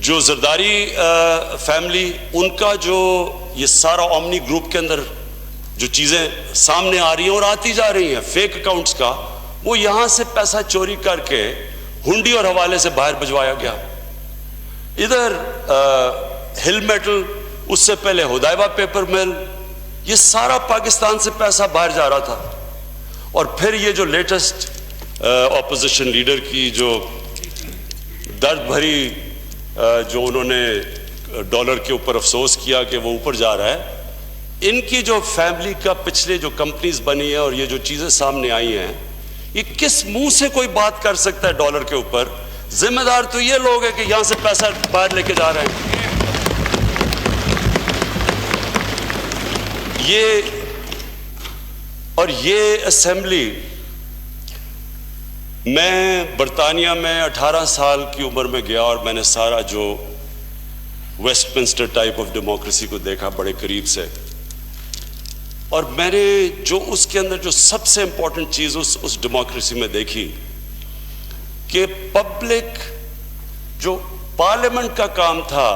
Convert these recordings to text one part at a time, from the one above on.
جو زرداری فیملی، ان کا جو یہ سارا اومنی گروپ کے اندر جو چیزیں سامنے آ رہی ہیں اور آتی جا رہی ہیں فیک اکاؤنٹس کا، وہ یہاں سے پیسہ چوری کر کے ہنڈی اور حوالے سے باہر بھجوایا گیا. ادھر ہل میٹل، اس سے پہلے ہدایبہ پیپر مل، یہ سارا پاکستان سے پیسہ باہر جا رہا تھا. اور پھر یہ جو لیٹسٹ اپوزیشن لیڈر کی جو درد بھری جو انہوں نے ڈالر کے اوپر افسوس کیا کہ وہ اوپر جا رہا ہے، ان کی جو فیملی کا پچھلے جو کمپنیز بنی ہیں اور یہ جو چیزیں سامنے آئی ہیں، یہ کس منہ سے کوئی بات کر سکتا ہے ڈالر کے اوپر؟ ذمہ دار تو یہ لوگ ہیں کہ یہاں سے پیسہ باہر لے کے جا رہے ہیں. یہ اسمبلی، میں برطانیہ میں 18 سال کی عمر میں گیا اور میں نے سارا جو Westminster type of democracy کو دیکھا بڑے قریب سے. اور میں نے جو اس کے اندر جو سب سے امپورٹنٹ چیز اس ڈیموکریسی میں دیکھی کہ پبلک، جو پارلیمنٹ کا کام تھا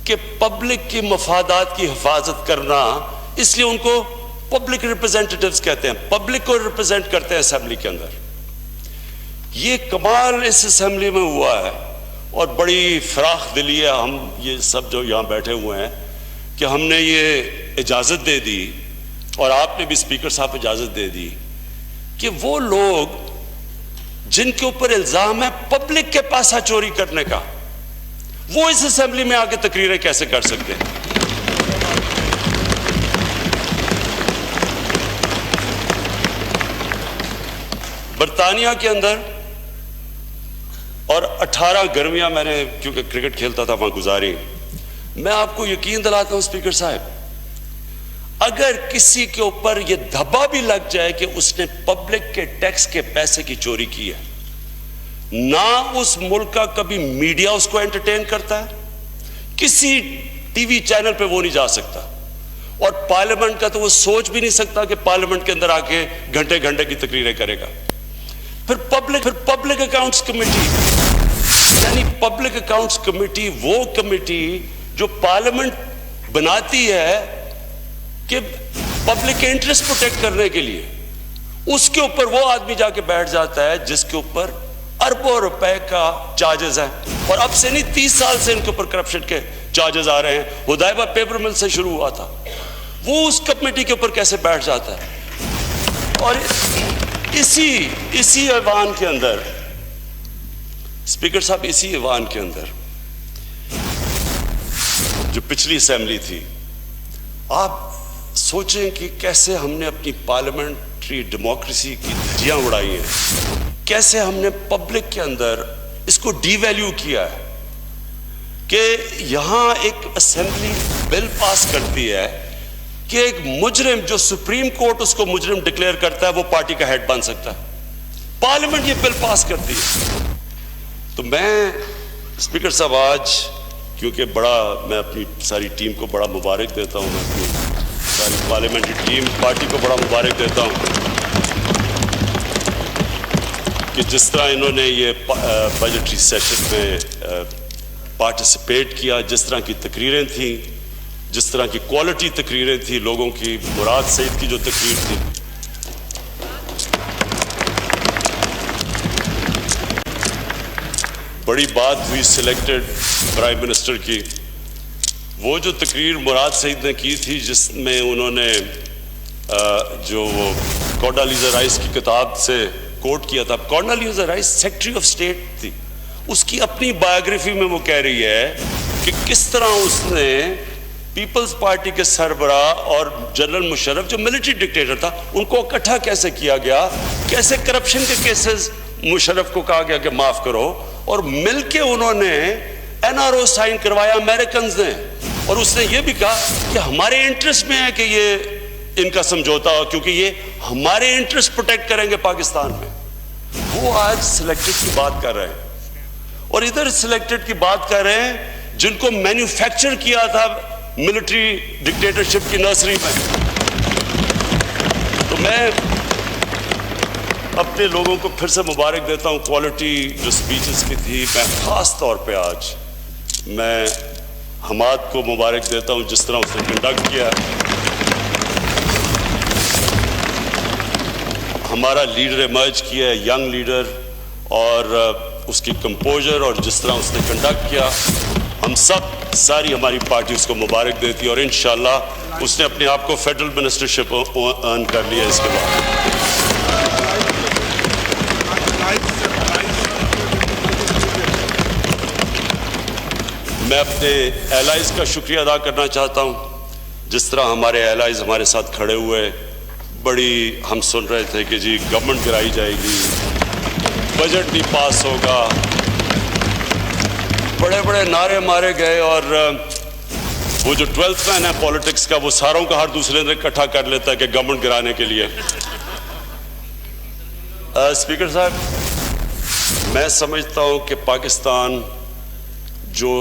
کہ پبلک کی مفادات کی حفاظت کرنا، اس لیے ان کو پبلک ریپرزینٹیٹیوز کہتے ہیں، پبلک کو ریپرزینٹ کرتے ہیں اسمبلی کے اندر. یہ کمال اس اسمبلی میں ہوا ہے اور بڑی فراخ دلی ہے ہم یہ سب جو یہاں بیٹھے ہوئے ہیں کہ ہم نے یہ اجازت دے دی، اور آپ نے بھی اسپیکر صاحب اجازت دے دی کہ وہ لوگ جن کے اوپر الزام ہے پبلک کے پیسہ چوری کرنے کا، وہ اس اسمبلی میں آ کے تقریریں کیسے کر سکتے ہیں؟ برطانیہ کے اندر اور 18 گرمیاں میں نے کیونکہ کرکٹ کھیلتا تھا وہاں گزاری. میں آپ کو یقین دلاتا ہوں اسپیکر صاحب، اگر کسی کے اوپر یہ دھبا بھی لگ جائے کہ اس نے پبلک کے ٹیکس کے پیسے کی چوری کی ہے، نہ اس ملک کا کبھی میڈیا اس کو انٹرٹین کرتا ہے، کسی ٹی وی چینل پہ وہ نہیں جا سکتا، اور پارلیمنٹ کا تو وہ سوچ بھی نہیں سکتا کہ پارلیمنٹ کے اندر آ کے گھنٹے گھنٹے کی تقریریں کرے گا. پھر پبلک اکاؤنٹس کمیٹی، یعنی پبلک اکاؤنٹس کمیٹی وہ کمیٹی جو پارلیمنٹ بناتی ہے کہ پبلک کے انٹرسٹ پروٹیکٹ کرنے کے لیے، اس کے اوپر وہ آدمی جا کے بیٹھ جاتا ہے جس کے اوپر اربوں روپے کا چارجز ہیں. اور اب سے نہیں، 30 سال سے ان کے اوپر کرپشن کے چارجز آ رہے ہیں. ہدایبہ پیپر مل سے شروع ہوا تھا. وہ اس کمیٹی کے اوپر کیسے بیٹھ جاتا ہے؟ اور اسی ایوان کے اندر اسپیکر صاحب، اسی ایوان کے اندر جو پچھلی اسمبلی تھی، آپ سوچیں کہ کیسے ہم نے اپنی پارلیمنٹری ڈیموکریسی کی دھجیاں اڑائی ہیں، کیسے ہم نے پبلک کے اندر اس کو ڈی ویلیو کیا ہے کہ یہاں ایک اسمبلی بل پاس کرتی ہے کہ ایک مجرم جو سپریم کورٹ اس کو مجرم ڈکلیئر کرتا ہے وہ پارٹی کا ہیڈ بن سکتا ہے. پارلیمنٹ یہ بل پاس کرتی ہے. تو میں اسپیکر صاحب آج کیونکہ میں اپنی ساری ٹیم کو بڑا مبارک دیتا ہوں، میں اپنی ساری پارلیمنٹری ٹیم پارٹی کو بڑا مبارک دیتا ہوں کہ جس طرح انہوں نے یہ بجٹری سیشن میں پارٹیسپیٹ کیا، جس طرح کی تقریریں تھیں، جس طرح کی کوالٹی تقریریں تھیں، لوگوں کی، مراد سعید کی جو تقریر تھی، بڑی بات ہوئی سلیکٹڈ پرائم منسٹر کی. وہ جو تقریر مراد سعید نے کی تھی جس میں انہوں نے جو وہ کونڈالیزا رائس کی کتاب سے کوٹ کیا تھا، کونڈالیزا رائس سیکرٹری آف اسٹیٹ تھی، اس کی اپنی بایوگرافی میں وہ کہہ رہی ہے کہ کس طرح اس نے پیپلز پارٹی کے سربراہ اور جنرل مشرف جو ملٹری ڈکٹیٹر تھا ان کو اکٹھا کیسے کیا گیا، کیسے کرپشن کے کیسز مشرف کو کہا گیا کہ معاف کرو، اور مل کے انہوں نے این آر او سائن کروایا امریکنز نے، اور اس نے یہ بھی کہا کہ ہمارے انٹرسٹ میں ہے کہ یہ ان کا سمجھوتا ہو کیونکہ یہ ہمارے انٹرسٹ پروٹیکٹ کریں گے پاکستان میں. وہ آج سلیکٹڈ کی بات کر رہے ہیں اور ادھر سلیکٹڈ کی بات کر رہے ہیں جن کو مینوفیکچر کیا تھا ملٹری ڈکٹیٹرشپ کی نرسری میں. تو میں اپنے لوگوں کو پھر سے مبارک دیتا ہوں. کوالٹی جو سپیچز کی تھی، میں خاص طور پہ آج میں حماد کو مبارک دیتا ہوں جس طرح اس نے کنڈکٹ کیا. ہمارا لیڈر ایمرج کیا ہے, ینگ لیڈر, اور اس کی کمپوزر اور جس طرح اس نے کنڈکٹ کیا, ہم سب ساری ہماری پارٹی اس کو مبارک دیتی ہے, اور انشاءاللہ اس نے اپنے آپ کو فیڈرل منسٹرشپ ارن کر لیا اس کے بعد. میں اپنے ایلائز کا شکریہ ادا کرنا چاہتا ہوں, جس طرح ہمارے ایلائز ہمارے ساتھ کھڑے ہوئے. بڑی ہم سن رہے تھے کہ جی گورنمنٹ گرائی جائے گی, بجٹ نہیں پاس ہوگا, بڑے بڑے نعرے مارے گئے, اور وہ جو 12th مین ہے پولیٹکس کا وہ ساروں کا ہر دوسرے دن اکٹھا کر لیتا ہے کہ گورنمنٹ گرانے کے لیے. اسپیکر صاحب, میں سمجھتا ہوں کہ پاکستان جو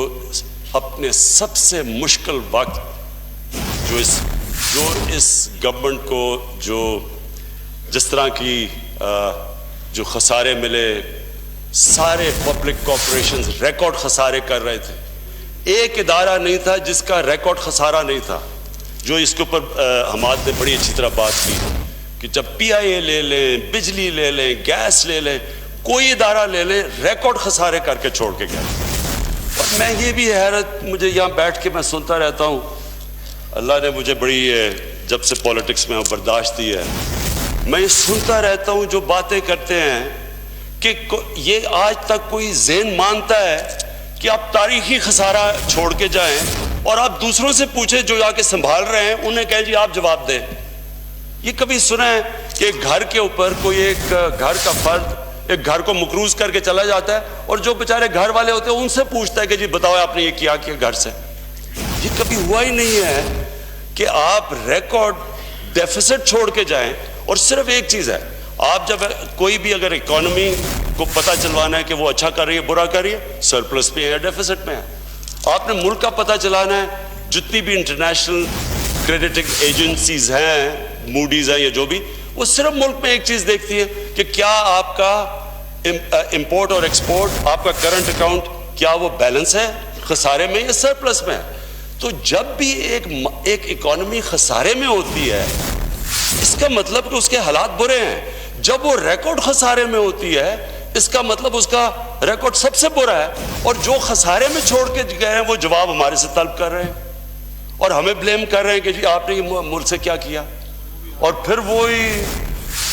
اپنے سب سے مشکل وقت جو اس گورنمنٹ کو جس طرح کی جو خسارے ملے, سارے پبلک کارپوریشنز ریکارڈ خسارے کر رہے تھے. ایک ادارہ نہیں تھا جس کا ریکارڈ خسارہ نہیں تھا. جو اس کے اوپر حماد نے بڑی اچھی طرح بات کی کہ جب پی آئی اے لے لیں, بجلی لے لیں, گیس لے لیں, کوئی ادارہ لے لیں, ریکارڈ خسارے کر کے چھوڑ کے گئے. اور میں یہ بھی حیرت, مجھے یہاں بیٹھ کے میں سنتا رہتا ہوں, اللہ نے مجھے بڑی جب سے پولیٹکس میں برداشت دی ہے, میں یہ سنتا رہتا ہوں جو باتیں کرتے ہیں کہ یہ آج تک کوئی ذہن مانتا ہے کہ آپ تاریخی خسارہ چھوڑ کے جائیں اور آپ دوسروں سے پوچھیں جو آ کے سنبھال رہے ہیں, انہیں کہیں جی آپ جواب دیں. یہ کبھی سنا ہے کہ ایک گھر کے اوپر کوئی ایک گھر کا فرد ایک گھر کو مقروض کر کے چلا جاتا ہے اور جو بیچارے گھر والے ہوتے ہیں ان سے پوچھتا ہے کہ جی بتاؤ آپ نے یہ کیا گھر سے؟ یہ کبھی ہوا ہی نہیں ہے کہ آپ ریکارڈ ڈیفیسٹ چھوڑ کے جائیں. اور صرف ایک چیز ہے, آپ جب کوئی بھی اگر اکانومی کو پتہ چلوانا ہے کہ وہ اچھا کر رہی ہے برا کر رہی ہے, سرپلس میں ہے یا ڈیفیسٹ میں ہے, آپ نے ملک کا پتہ چلانا ہے. جتنی بھی انٹرنیشنل کریڈٹنگ ایجنسیز ہیں, موڈیز ہیں یا جو بھی, وہ صرف ملک میں ایک چیز دیکھتی ہے کہ کیا آپ کا امپورٹ اور ایکسپورٹ, آپ کا کرنٹ اکاؤنٹ کیا وہ بیلنس ہے, خسارے میں یا سرپلس میں ہے. تو جب بھی ایک اکانومی خسارے میں ہوتی ہے اس کا مطلب کہ اس کے حالات برے ہیں. جب وہ ریکارڈ خسارے میں ہوتی ہے اس کا مطلب اس کا ریکارڈ سب سے برا ہے. اور جو خسارے میں چھوڑ کے گئے ہیں وہ جواب ہمارے سے طلب کر رہے ہیں اور ہمیں بلیم کر رہے ہیں کہ جی آپ نے ملک سے کیا کیا. اور پھر وہی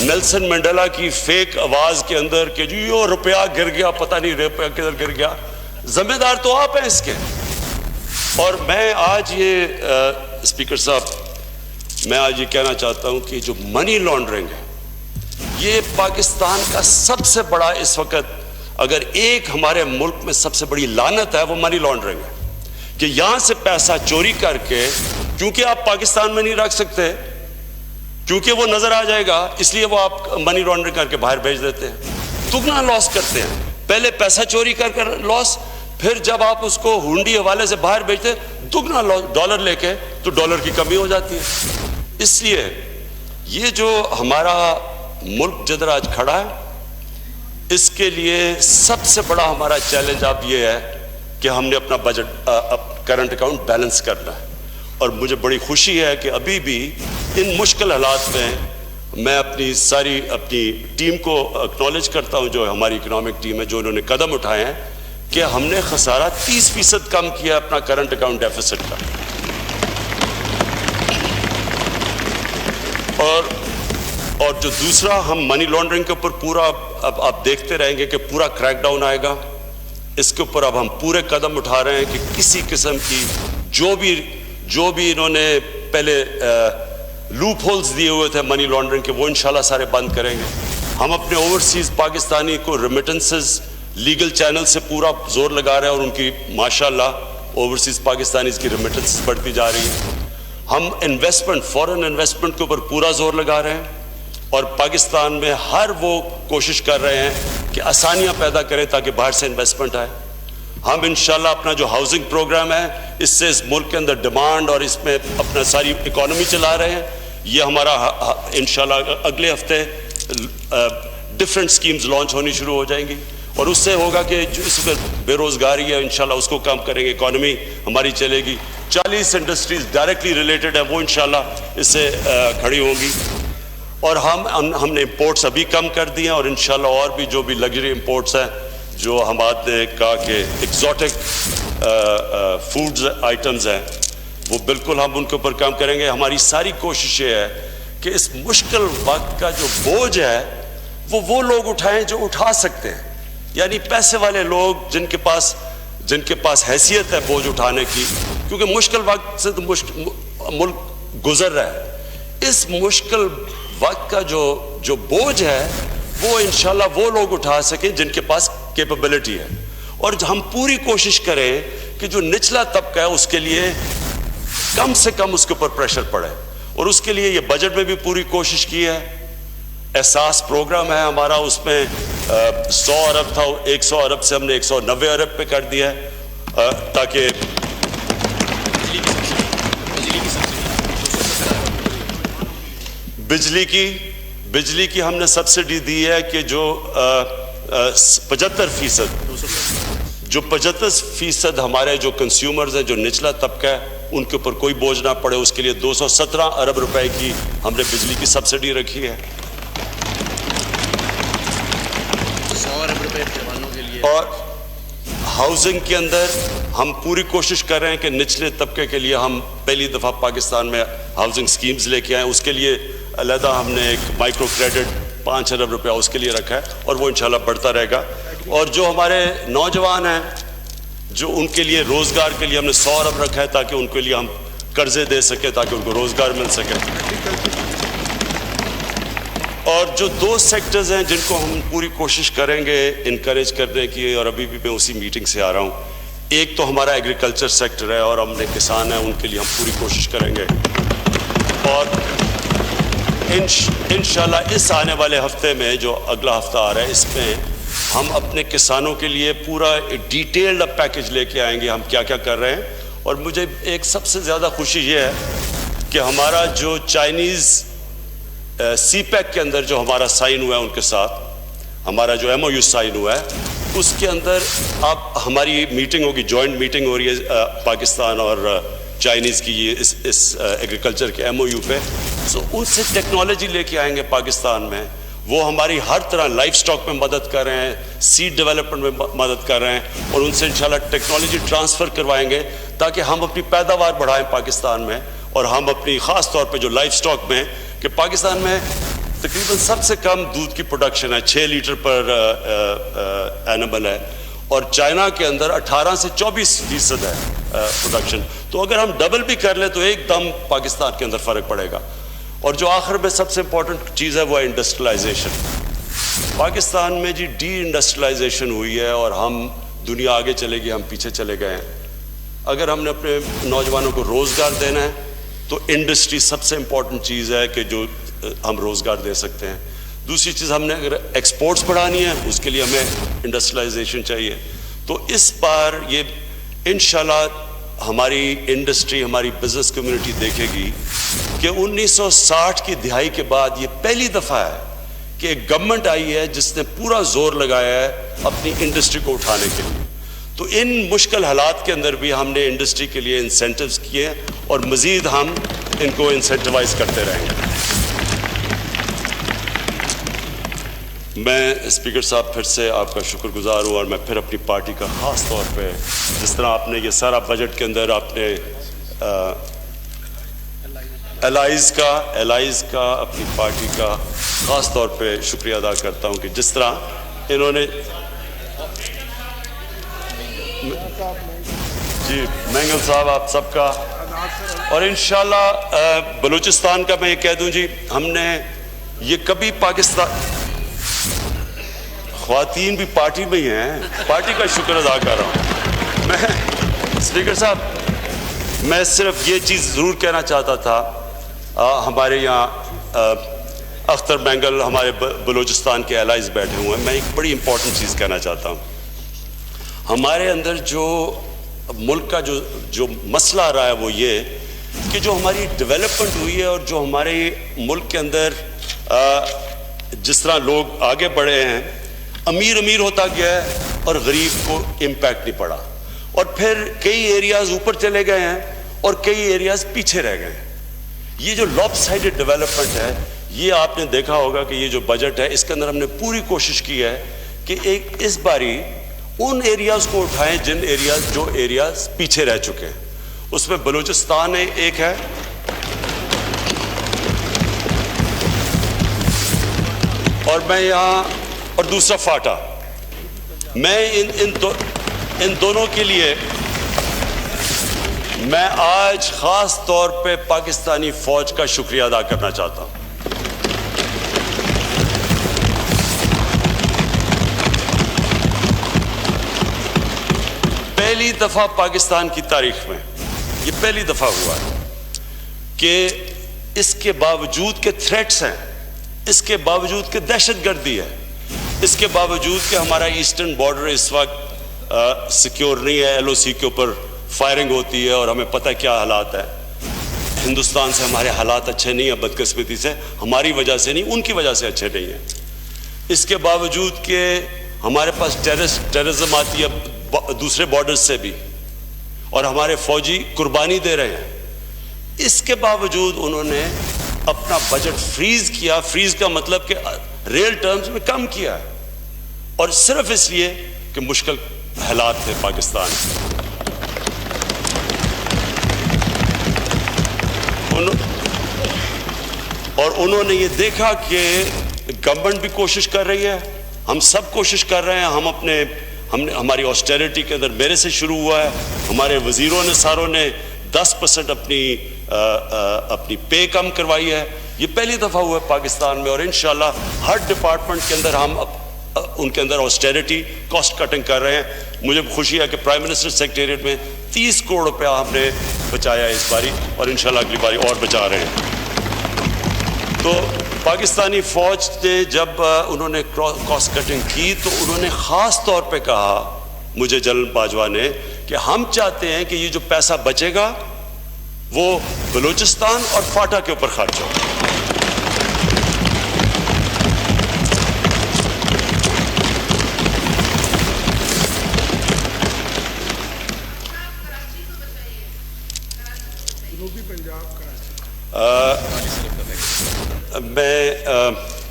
نیلسن منڈیلا کی فیک آواز کے اندر کہ جی یہ روپیہ گر گیا, پتہ نہیں روپیہ کدھر گر گیا, ذمہ دار تو آپ ہیں اس کے. اور میں آج یہ اسپیکر صاحب, میں آج یہ کہنا چاہتا ہوں کہ جو منی لانڈرنگ ہے یہ پاکستان کا سب سے بڑا اس وقت, اگر ایک ہمارے ملک میں سب سے بڑی لعنت ہے وہ منی لانڈرنگ ہے. کہ یہاں سے پیسہ چوری کر کے, کیونکہ آپ پاکستان میں نہیں رکھ سکتے کیونکہ وہ نظر آ جائے گا, اس لیے وہ آپ منی لانڈرنگ کر کے باہر بھیج دیتے ہیں. دگنا لاس کرتے ہیں, پہلے پیسہ چوری کر لاس, پھر جب آپ اس کو ہنڈی حوالے سے باہر بھیجتے دگنا ڈالر لے کے, تو ڈالر کی کمی ہو جاتی ہے. اس لیے یہ جو ہمارا ملک جدھر آج کھڑا ہے اس کے لیے سب سے بڑا ہمارا چیلنج اب یہ ہے کہ ہم نے اپنا بجٹ کرنٹ اکاؤنٹ بیلنس کرنا ہے. اور مجھے بڑی خوشی ہے کہ ابھی بھی ان مشکل حالات میں اپنی ٹیم کو اکنالج کرتا ہوں, جو ہماری اکنامک ٹیم ہے, جو انہوں نے قدم اٹھائے ہیں کہ ہم نے خسارہ 30% کم کیا اپنا کرنٹ اکاؤنٹ ڈیفیسٹ کا. اور جو دوسرا, ہم منی لانڈرنگ کے اوپر پورا اب آپ دیکھتے رہیں گے کہ پورا کریک ڈاؤن آئے گا. اس کے اوپر اب ہم پورے قدم اٹھا رہے ہیں کہ کسی قسم کی جو بھی انہوں نے پہلے لوپ ہولز دیے ہوئے تھے منی لانڈرنگ کے, وہ انشاءاللہ سارے بند کریں گے. ہم اپنے اوورسیز پاکستانی کو ریمیٹنسز لیگل چینل سے پورا زور لگا رہے ہیں, اور ان کی ماشاءاللہ اوورسیز پاکستانیز کی ریمیٹنسز بڑھتی جا رہی ہیں. ہم انویسٹمنٹ, فورن انویسٹمنٹ کے اوپر پورا زور لگا رہے ہیں, اور پاکستان میں ہر وہ کوشش کر رہے ہیں کہ آسانیاں پیدا کریں تاکہ باہر سے انویسٹمنٹ آئے. ہم انشاءاللہ اپنا جو ہاؤسنگ پروگرام ہے اس سے اس ملک کے اندر ڈیمانڈ اور اس میں اپنا ساری اکانومی چلا رہے ہیں. یہ ہمارا انشاءاللہ اگلے ہفتے ڈفرینٹ سکیمز لانچ ہونی شروع ہو جائیں گی. اور اس سے ہوگا کہ جو اس وقت بے روزگاری ہے انشاءاللہ اس کو کم کریں گے, اکانومی ہماری چلے گی. 40 انڈسٹریز ڈائریکٹلی ریلیٹڈ ہیں وہ انشاءاللہ اس سے کھڑی ہوں گی. اور ہم نے امپورٹس ابھی کم کر دیے ہیں, اور انشاءاللہ اور بھی جو بھی لگژری امپورٹس ہیں جو ہمارے نے کہا کہ ایکزوٹک فوڈز آئٹمز ہیں وہ بالکل ہم ان کے اوپر کم کریں گے. ہماری ساری کوشش یہ ہے کہ اس مشکل وقت کا جو بوجھ ہے وہ لوگ اٹھائیں جو اٹھا سکتے ہیں, یعنی پیسے والے لوگ جن کے پاس حیثیت ہے بوجھ اٹھانے کی, کیونکہ مشکل وقت سے تو ملک گزر رہا ہے. اس مشکل وقت کا جو بوجھ ہے وہ انشاءاللہ وہ لوگ اٹھا سکیں جن کے پاس کیپیبلٹی ہے, اور ہم پوری کوشش کریں کہ جو نچلا طبقہ ہے اس کے لیے کم سے کم اس کے اوپر پریشر پڑے, اور اس کے لیے یہ بجٹ میں بھی پوری کوشش کی ہے. احساس پروگرام ہے ہمارا, اس میں 100 ارب تھا, 100 ارب سے ہم نے 190 ارب پہ کر دیا ہے, تاکہ بجلی کی ہم نے سبسڈی دی ہے کہ جو 75% ہمارے جو کنزیومرز ہیں جو نچلا طبقہ ہے ان کے اوپر کوئی بوجھ نہ پڑے, اس کے لیے 217 ارب روپے کی ہم نے بجلی کی سبسڈی رکھی ہے. 100 ارب روپے جوانوں کے لیے. اور ہاؤسنگ کے اندر ہم پوری کوشش کر رہے ہیں کہ نچلے طبقے کے لیے ہم پہلی دفعہ پاکستان میں ہاؤسنگ سکیمز لے کے آئیں. اس کے لیے علیحدہ ہم نے ایک مائکرو کریڈٹ 5 ارب روپیہ اس کے لیے رکھا ہے, اور وہ انشاءاللہ بڑھتا رہے گا. اور جو ہمارے نوجوان ہیں جو ان کے لیے روزگار کے لیے ہم نے 100 ارب رکھا ہے تاکہ ان کے لیے ہم قرضے دے سکیں تاکہ ان کو روزگار مل سکے. اور جو 2 سیکٹرز ہیں جن کو ہم پوری کوشش کریں گے انکریج کرنے کی, اور ابھی بھی میں اسی میٹنگ سے آ رہا ہوں, ایک تو ہمارا ایگریکلچر سیکٹر ہے, اور ہم نے کسان ہیں ان کے لیے ہم پوری کوشش کریں گے. اور انشاءاللہ اس آنے والے ہفتے میں جو اگلا ہفتہ آ رہا ہے اس میں ہم اپنے کسانوں کے لیے پورا ڈیٹیلڈ پیکج لے کے آئیں گے ہم کیا کیا کر رہے ہیں. اور مجھے ایک سب سے زیادہ خوشی یہ ہے کہ ہمارا جو چائنیز سی پیک کے اندر جو ہمارا سائن ہوا ہے ان کے ساتھ, ہمارا جو MOU سائن ہوا ہے اس کے اندر آپ ہماری میٹنگ ہوگی, جوائنٹ میٹنگ ہو رہی ہے پاکستان اور چائنیز کی یہ اس ایگریکلچر کے MOU پہ. سو ان سے ٹیکنالوجی لے کے آئیں گے پاکستان میں, وہ ہماری ہر طرح لائف سٹاک میں مدد کر رہے ہیں, سیڈ ڈیولپمنٹ میں مدد کر رہے ہیں, اور ان سے انشاءاللہ ٹیکنالوجی ٹرانسفر کروائیں گے تاکہ ہم اپنی پیداوار بڑھائیں پاکستان میں. اور ہم اپنی خاص طور پہ جو لائف سٹاک میں کہ پاکستان میں تقریباً سب سے کم دودھ کی پروڈکشن ہے, 6 لیٹر پر اینیمل ہے, اور چائنا کے اندر 18 سے 24% ہے پروڈکشن. تو اگر ہم ڈبل بھی کر لیں تو ایک دم پاکستان کے اندر فرق پڑے گا. اور جو آخر میں سب سے امپورٹنٹ چیز ہے وہ ہے انڈسٹریلائزیشن. پاکستان میں جی ڈی انڈسٹریلائزیشن ہوئی ہے, اور ہم دنیا آگے چلے گی, ہم پیچھے چلے گئے ہیں. اگر ہم نے اپنے نوجوانوں کو روزگار دینا ہے تو انڈسٹری سب سے امپورٹنٹ چیز ہے کہ جو ہم روزگار دے سکتے ہیں. دوسری چیز ہم نے اگر ایکسپورٹس بڑھانی ہے اس کے لیے ہمیں انڈسٹریلائزیشن چاہیے. تو اس بار یہ انشاءاللہ ہماری انڈسٹری, ہماری بزنس کمیونٹی دیکھے گی کہ 1960 کی دہائی کے بعد یہ پہلی دفعہ ہے کہ ایک گورنمنٹ آئی ہے جس نے پورا زور لگایا ہے اپنی انڈسٹری کو اٹھانے کے لیے. تو ان مشکل حالات کے اندر بھی ہم نے انڈسٹری کے لیے انسینٹیوز کیے, اور مزید ہم ان کو انسینٹیوائز کرتے رہیں گے. میں اسپیکر صاحب پھر سے آپ کا شکر گزار ہوں, اور میں پھر اپنی پارٹی کا خاص طور پہ جس طرح آپ نے یہ سارا بجٹ کے اندر آپ نے الائز کا اپنی پارٹی کا خاص طور پہ شکریہ ادا کرتا ہوں کہ جس طرح انہوں نے جی مینگل صاحب آپ سب کا, اور انشاءاللہ بلوچستان کا میں یہ کہہ دوں جی ہم نے یہ کبھی پاکستان خواتین بھی پارٹی میں ہی ہیں, پارٹی کا شکر ادا کر رہا ہوں میں. اسپیکر صاحب میں صرف یہ چیز ضرور کہنا چاہتا تھا, ہمارے یہاں اختر مینگل ہمارے بلوچستان کے الائز بیٹھے ہوئے ہیں, میں ایک بڑی امپورٹنٹ چیز کہنا چاہتا ہوں. ہمارے اندر جو ملک کا جو مسئلہ آ رہا ہے وہ یہ کہ جو ہماری ڈیولپمنٹ ہوئی ہے اور جو ہمارے ملک کے اندر جس طرح لوگ آگے بڑھے ہیں, امیر امیر ہوتا گیا ہے اور غریب کو امپیکٹ نہیں پڑا، اور پھر کئی ایریاز اوپر چلے گئے ہیں اور کئی ایریاز پیچھے رہ گئے ہیں۔ یہ جو لاپ سائڈڈ ڈیولپمنٹ ہے، یہ آپ نے دیکھا ہوگا کہ یہ جو بجٹ ہے اس کے اندر ہم نے پوری کوشش کی ہے کہ ایک اس باری ان ایریاز کو اٹھائیں جو ایریاز پیچھے رہ چکے ہیں۔ اس میں بلوچستان ایک ہے، اور میں یہاں، اور دوسرا فاٹا۔ میں ان دونوں کے لیے میں آج خاص طور پہ پاکستانی فوج کا شکریہ ادا کرنا چاہتا ہوں۔ پہلی دفعہ پاکستان کی تاریخ میں یہ پہلی دفعہ ہوا ہے کہ اس کے باوجود کہ تھریٹس ہیں، اس کے باوجود کہ دہشت گردی ہے، اس کے باوجود کہ ہمارا ایسٹرن بارڈر اس وقت سیکیور نہیں ہے، ایل او سی کے اوپر فائرنگ ہوتی ہے اور ہمیں پتہ کیا حالات ہے۔ ہندوستان سے ہمارے حالات اچھے نہیں ہیں، بدقسمتی سے، ہماری وجہ سے نہیں، ان کی وجہ سے اچھے نہیں ہیں۔ اس کے باوجود کہ ہمارے پاس ٹیررزم آتی ہے دوسرے بارڈر سے بھی، اور ہمارے فوجی قربانی دے رہے ہیں، اس کے باوجود انہوں نے اپنا بجٹ فریز کیا۔ فریز کا مطلب کہ ریل ٹرمز میں کم کیا ہے، اور صرف اس لیے کہ مشکل حالات تھے پاکستان میں۔ اور انہوں نے یہ دیکھا کہ گورنمنٹ بھی کوشش کر رہی ہے، ہم سب کوشش کر رہے ہیں، ہماری آسٹیریٹی کے اندر میرے سے شروع ہوا ہے، ہمارے وزیروں نے ساروں نے 10% اپنی پے کم کروائی ہے۔ یہ پہلی دفعہ ہوا ہے پاکستان میں، اور انشاءاللہ ہر ڈپارٹمنٹ کے اندر ہم ان کے اندر آسٹیریٹی کاسٹ کٹنگ کر رہے ہیں۔ مجھے خوشی ہے کہ پرائم منسٹر سیکریٹریٹ میں 30 کروڑ روپیہ ہم نے بچایا اس باری، اور انشاءاللہ اگلی باری اور بچا رہے ہیں۔ تو پاکستانی فوج نے جب انہوں نے کاسٹ کٹنگ کی تو انہوں نے خاص طور پہ کہا مجھے جنرل باجوہ نے کہ ہم چاہتے ہیں کہ یہ جو پیسہ بچے گا وہ بلوچستان اور فاٹا کے اوپر خرچ ہو۔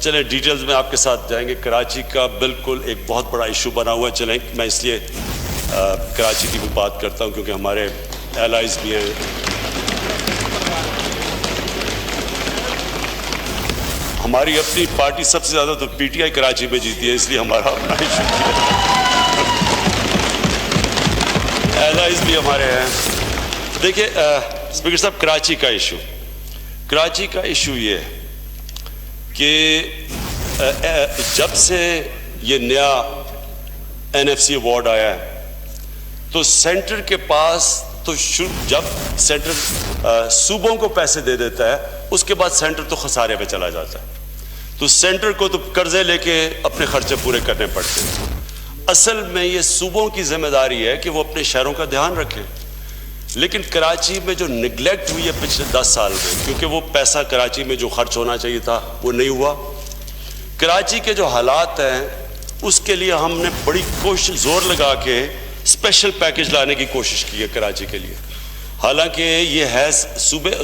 چلیں ڈیٹیلز میں آپ کے ساتھ جائیں گے۔ کراچی کا بالکل ایک بہت بڑا ایشو بنا ہوا ہے، چلیں میں اس لیے کراچی کی بھی بات کرتا ہوں کیونکہ ہمارے ایلائز بھی ہیں۔ ہماری اپنی پارٹی سب سے زیادہ تو پی ٹی آئی کراچی میں جیتی ہے، اس لیے ہمارا اپنا ایشو کیا، ایلائز بھی ہمارے ہیں۔ دیکھیے اسپیکر صاحب، کراچی کا ایشو یہ ہے کہ جب سے یہ نیا این ایف سی ایوارڈ آیا ہے تو سینٹر کے پاس تو جب سینٹر صوبوں کو پیسے دے دیتا ہے اس کے بعد سینٹر تو خسارے پہ چلا جاتا ہے، تو سینٹر کو تو قرضے لے کے اپنے خرچے پورے کرنے پڑتے ہیں۔ اصل میں یہ صوبوں کی ذمہ داری ہے کہ وہ اپنے شہروں کا دھیان رکھیں، لیکن کراچی میں جو نگلیکٹ ہوئی ہے پچھلے 10 سال میں، کیونکہ وہ پیسہ کراچی میں جو خرچ ہونا چاہیے تھا وہ نہیں ہوا۔ کراچی کے جو حالات ہیں اس کے لیے ہم نے بڑی کوشش زور لگا کے اسپیشل پیکج لانے کی کوشش کی ہے کراچی کے لیے، حالانکہ یہ ہے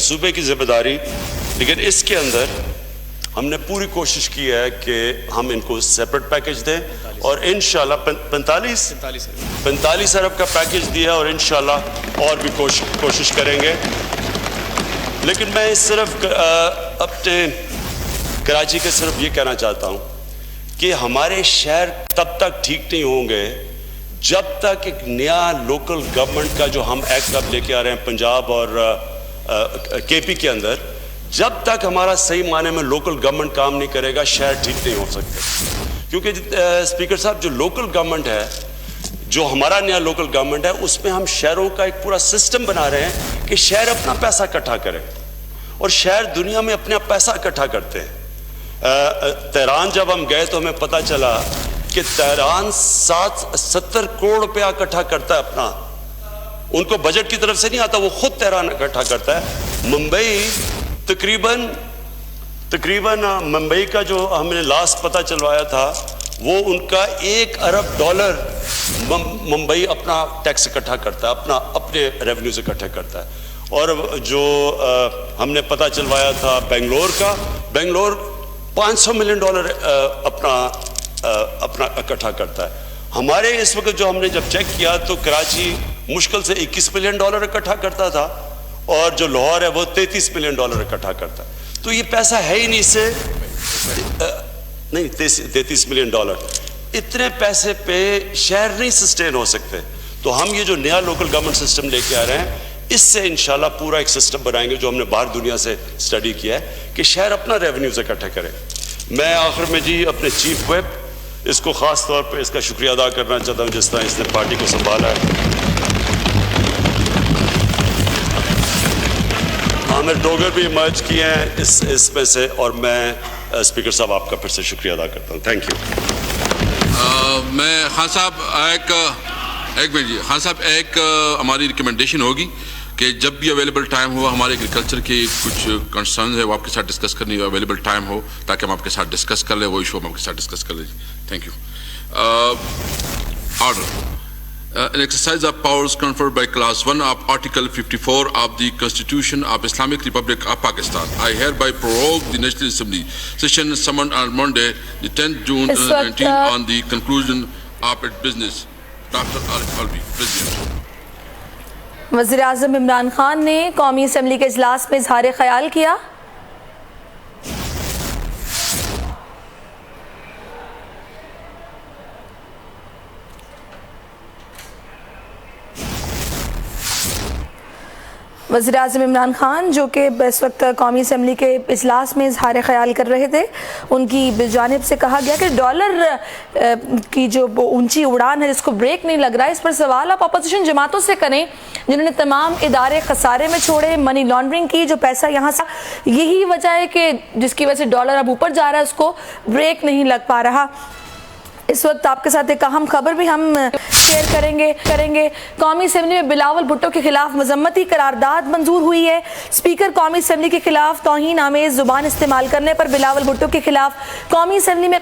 صوبے کی ذمہ داری، لیکن اس کے اندر ہم نے پوری کوشش کی ہے کہ ہم ان کو سیپریٹ پیکج دیں، اور انشاءاللہ 45 ارب کا پیکج دیا، اور انشاءاللہ اور بھی کوشش کریں گے۔ لیکن میں صرف اپنے کراچی کے صرف یہ کہنا چاہتا ہوں کہ ہمارے شہر تب تک ٹھیک نہیں ہوں گے جب تک ایک نیا لوکل گورنمنٹ کا جو ہم ایکٹ اب لے کے آ رہے ہیں پنجاب اور کے پی کے اندر، جب تک ہمارا صحیح معنی میں لوکل گورنمنٹ کام نہیں کرے گا شہر ٹھیک نہیں ہو سکتے۔ کیونکہ اسپیکر صاحب جو لوکل گورنمنٹ ہے، جو ہمارا نیا لوکل گورنمنٹ ہے، اس میں ہم شہروں کا ایک پورا سسٹم بنا رہے ہیں کہ شہر اپنا پیسہ اکٹھا کرے، اور شہر دنیا میں اپنا پیسہ اکٹھا کرتے ہیں۔ تہران جب ہم گئے تو ہمیں پتہ چلا کہ تہران 70 کروڑ روپیہ اکٹھا کرتا ہے اپنا، ان کو بجٹ کی طرف سے نہیں آتا، وہ خود تہران اکٹھا کرتا ہے۔ ممبئی تقریباً ممبئی کا جو ہم نے لاسٹ پتہ چلوایا تھا وہ ان کا $1 ارب ممبئی اپنا ٹیکس اکٹھا کرتا ہے، اپنے ریونیو سے اکٹھا کرتا ہے. اور جو ہم نے پتہ چلوایا تھا بنگلور کا، بنگلور $500 ملین اپنا اکٹھا کرتا ہے. ہمارے اس وقت جو ہم نے جب چیک کیا تو کراچی مشکل سے $21 ملین اکٹھا کرتا تھا، اور جو لاہور ہے وہ $33 ملین اکٹھا کرتا ہے. تو یہ پیسہ ہے ہی نہیں، سے نہیں $33 ملین. اتنے پیسے پہ شہر نہیں سسٹین ہو سکتے. تو ہم یہ جو نیا لوکل گورنمنٹ سسٹم لے کے آ رہے ہیں، اس سے انشاءاللہ پورا ایک سسٹم بنائیں گے جو ہم نے باہر دنیا سے اسٹڈی کیا ہے کہ شہر اپنا ریونیوز اکٹھا کرے. میں آخر میں جی اپنے چیف ویپ اس کو خاص طور پہ اس کا شکریہ ادا کرنا چاہتا ہوں، جس طرح اس نے پارٹی کو سنبھالا ہے. عامر ڈوگر بھی ایمرج کیے ہیں اس میں سے، اور میں اسپیکر صاحب آپ کا پھر سے شکریہ ادا کرتا ہوں. Thank you. میں خان صاحب ایک منٹ جی، خان صاحب ایک ہماری ریکمنڈیشن ہوگی کہ جب بھی اویلیبل ٹائم ہو ہمارے ایگریکلچر کے کچھ کنسرنز ہے وہ آپ کے ساتھ ڈسکس کرنی ہو، اویلیبل ٹائم ہو تاکہ ہم آپ کے ساتھ ڈسکس کر لیں، وہ ایشو ہم آپ کے ساتھ ڈسکس کر لیں. Thank you. Order. An exercise of powers conferred by Clause 1 of Article 54 of the Constitution of Islamic Republic of Pakistan. I hereby prorogue the National Assembly session summoned on Monday, the 10th June 2019 on the conclusion of its business. Dr. Arif Alvi, President. وزیر اعظم عمران خان نے قومی assembly کے اجلاس میں اظہار خیال کیا. وزیر اعظم عمران خان جو کہ اس وقت قومی اسمبلی کے اجلاس میں اظہار خیال کر رہے تھے، ان کی جانب سے کہا گیا کہ ڈالر کی جو اونچی اڑان ہے جس کو بریک نہیں لگ رہا ہے، اس پر سوال آپ اپوزیشن جماعتوں سے کریں جنہوں نے تمام ادارے خسارے میں چھوڑے، منی لانڈرنگ کی، جو پیسہ یہاں سے یہی وجہ ہے کہ جس کی وجہ سے ڈالر اب اوپر جا رہا ہے، اس کو بریک نہیں لگ پا رہا. اس وقت آپ کے ساتھ ایک اہم خبر بھی ہم شیئر کریں گے. قومی اسمبلی میں بلاول بھٹو کے خلاف مذمتی قرارداد منظور ہوئی ہے. اسپیکر قومی اسمبلی کے خلاف توہین آمیز زبان استعمال کرنے پر بلاول بھٹو کے خلاف قومی اسمبلی میں